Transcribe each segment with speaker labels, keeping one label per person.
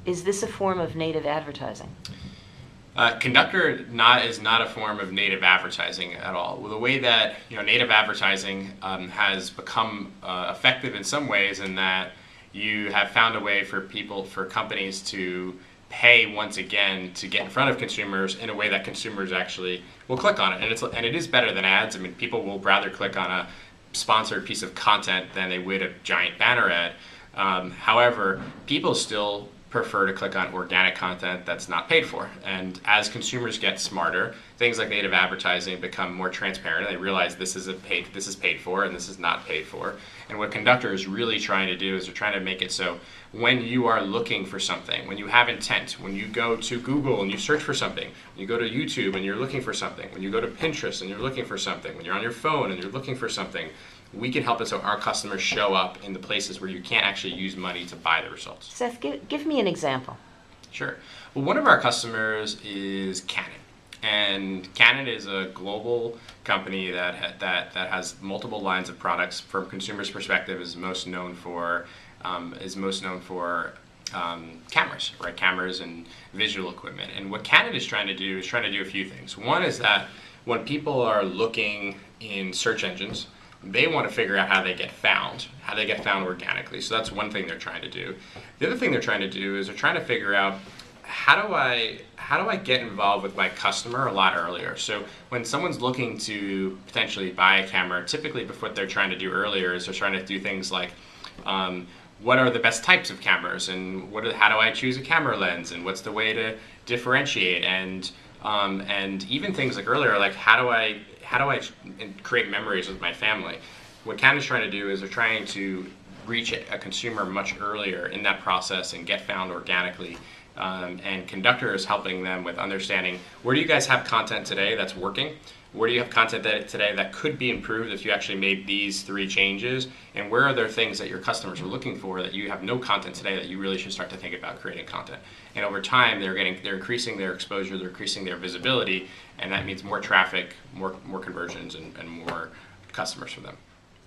Speaker 1: Is this a form of native advertising?
Speaker 2: Conductor is not a form of native advertising at all. Well, the way that native advertising has become effective in some ways, in that you have found a way for companies to pay once again to get in front of consumers in a way that consumers actually will click on it, and it is better than ads. I mean, people will rather click on a sponsored piece of content than they would a giant banner ad. However, people still prefer to click on organic content that's not paid for. And as consumers get smarter, things like native advertising become more transparent. They realize this is paid for and this is not paid for. And what Conductor is really trying to do is they're trying to make it so when you are looking for something, when you have intent, when you go to Google and you search for something, when you go to YouTube and you're looking for something, when you go to Pinterest and you're looking for something, when you're on your phone and you're looking for something, we can help it so our customers show up in the places where you can't actually use money to buy the results.
Speaker 1: Seth, give me an example.
Speaker 2: Sure. Well, one of our customers is Canon. And Canon is a global company that has multiple lines of products. From consumers' perspective, is most known for cameras, right? Cameras and visual equipment. And what Canon is trying to do a few things. One is that when people are looking in search engines, they want to figure out how they get found organically. So that's one thing they're trying to do. The other thing they're trying to do is they're trying to figure out how do I get involved with my customer a lot earlier. So when someone's looking to potentially buy a camera, typically what they're trying to do earlier is they're trying to do things like what are the best types of cameras, and how do I choose a camera lens, and what's the way to differentiate, and even things like earlier, like how do I create memories with my family. What Canon's trying to do is they're trying to reach a consumer much earlier in that process and get found organically. And Conductor is helping them with understanding, where do you guys have content today that's working? Where do you have content today that could be improved if you actually made these 3 changes? And where are there things that your customers are looking for that you have no content today that you really should start to think about creating content? And over time, they're increasing their exposure, they're increasing their visibility, and that means more traffic, more conversions, and more customers for them.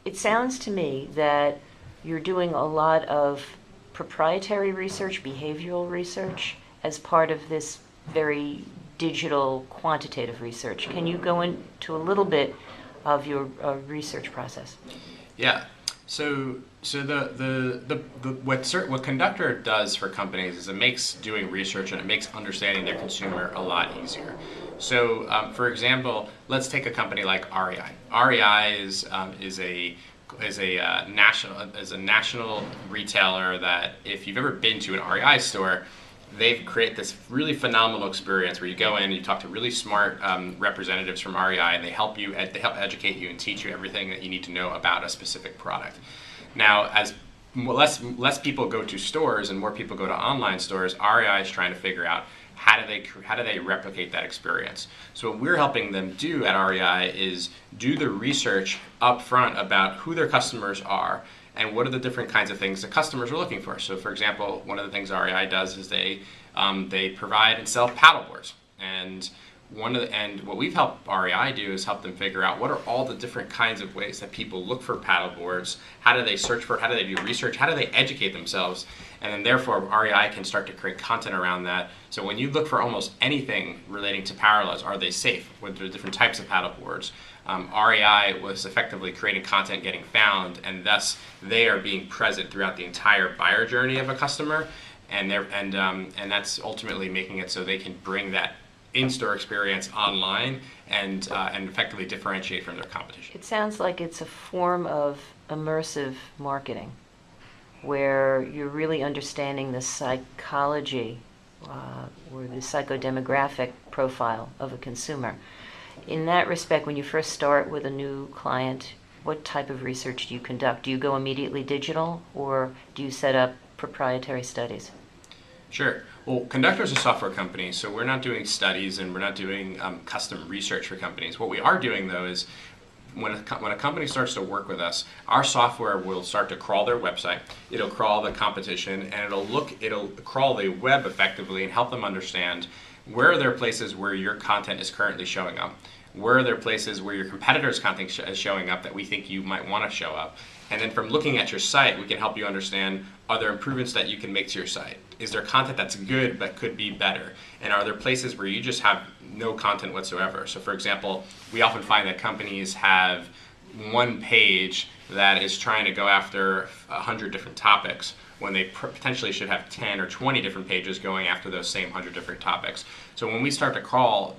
Speaker 1: It sounds to me that you're doing a lot of proprietary research, behavioral research, as part of this very digital quantitative research. Can you go into a little bit of your research process?
Speaker 2: Yeah. So what Conductor does for companies is it makes doing research and it makes understanding their consumer a lot easier. So, for example, let's take a company like REI. REI is a national retailer that, if you've ever been to an REI store, they've created this really phenomenal experience where you go in and you talk to really smart representatives from REI, and they help educate you and teach you everything that you need to know about a specific product. Now, as less people go to stores and more people go to online stores, REI is trying to figure out how do they replicate that experience. So what we're helping them do at REI is do the research up front about who their customers are and what are the different kinds of things the customers are looking for. So, for example, one of the things REI does is they provide and sell paddleboards. And what we've helped REI do is help them figure out what are all the different kinds of ways that people look for paddleboards, how do they search for it, how do they do research, how do they educate themselves, and then therefore REI can start to create content around that. So when you look for almost anything relating to parallels, are they safe? What are the different types of paddleboards? REI was effectively creating content getting found, and thus they are being present throughout the entire buyer journey of a customer, and that's ultimately making it so they can bring that in-store experience online and effectively differentiate from their competition.
Speaker 1: It sounds like it's a form of immersive marketing, where you're really understanding the psychology or the psychodemographic profile of a consumer. In that respect, when you first start with a new client, what type of research do you conduct? Do you go immediately digital, or do you set up proprietary studies?
Speaker 2: Sure. Well, Conductor is a software company, so we're not doing studies and we're not doing custom research for companies. What we are doing, though, is when a company starts to work with us, our software will start to crawl their website. It'll crawl the competition, and it'll crawl the web effectively and help them understand where are there places where your content is currently showing up. Where are there places where your competitors' content is showing up that we think you might want to show up? And then from looking at your site, we can help you understand, are there improvements that you can make to your site? Is there content that's good but could be better? And are there places where you just have no content whatsoever? So for example, we often find that companies have one page that is trying to go after 100 different topics when they potentially should have 10 or 20 different pages going after those same 100 different topics. So when we start to crawl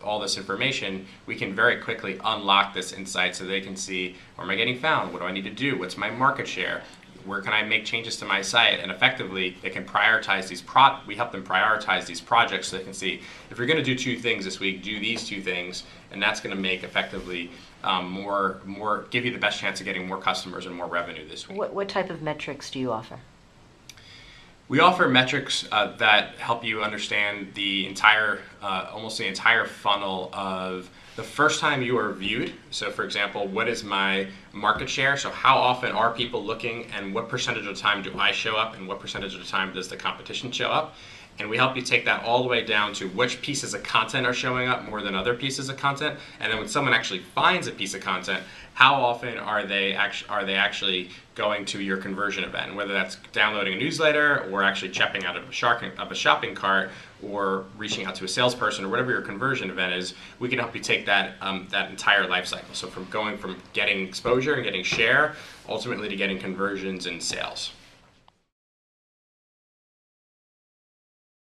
Speaker 2: all this information, we can very quickly unlock this insight so they can see, where am I getting found? What do I need to do? What's my market share? Where can I make changes to my site? And effectively, they can prioritize we help them prioritize these projects so they can see, if you're going to do 2 things this week, do these 2 things, and that's going to make effectively give you the best chance of getting more customers and more revenue this week.
Speaker 1: What type of metrics do you offer?
Speaker 2: We offer metrics that help you understand the almost the entire funnel of the first time you are viewed. So for example, what is my market share? So how often are people looking, and what percentage of the time do I show up, and what percentage of the time does the competition show up? And we help you take that all the way down to which pieces of content are showing up more than other pieces of content. And then when someone actually finds a piece of content, how often are they actually going to your conversion event? Whether that's downloading a newsletter, or actually checking out of a shopping cart, or reaching out to a salesperson, or whatever your conversion event is, we can help you take that entire life cycle. So from going from getting exposure and getting share, ultimately to getting conversions and sales.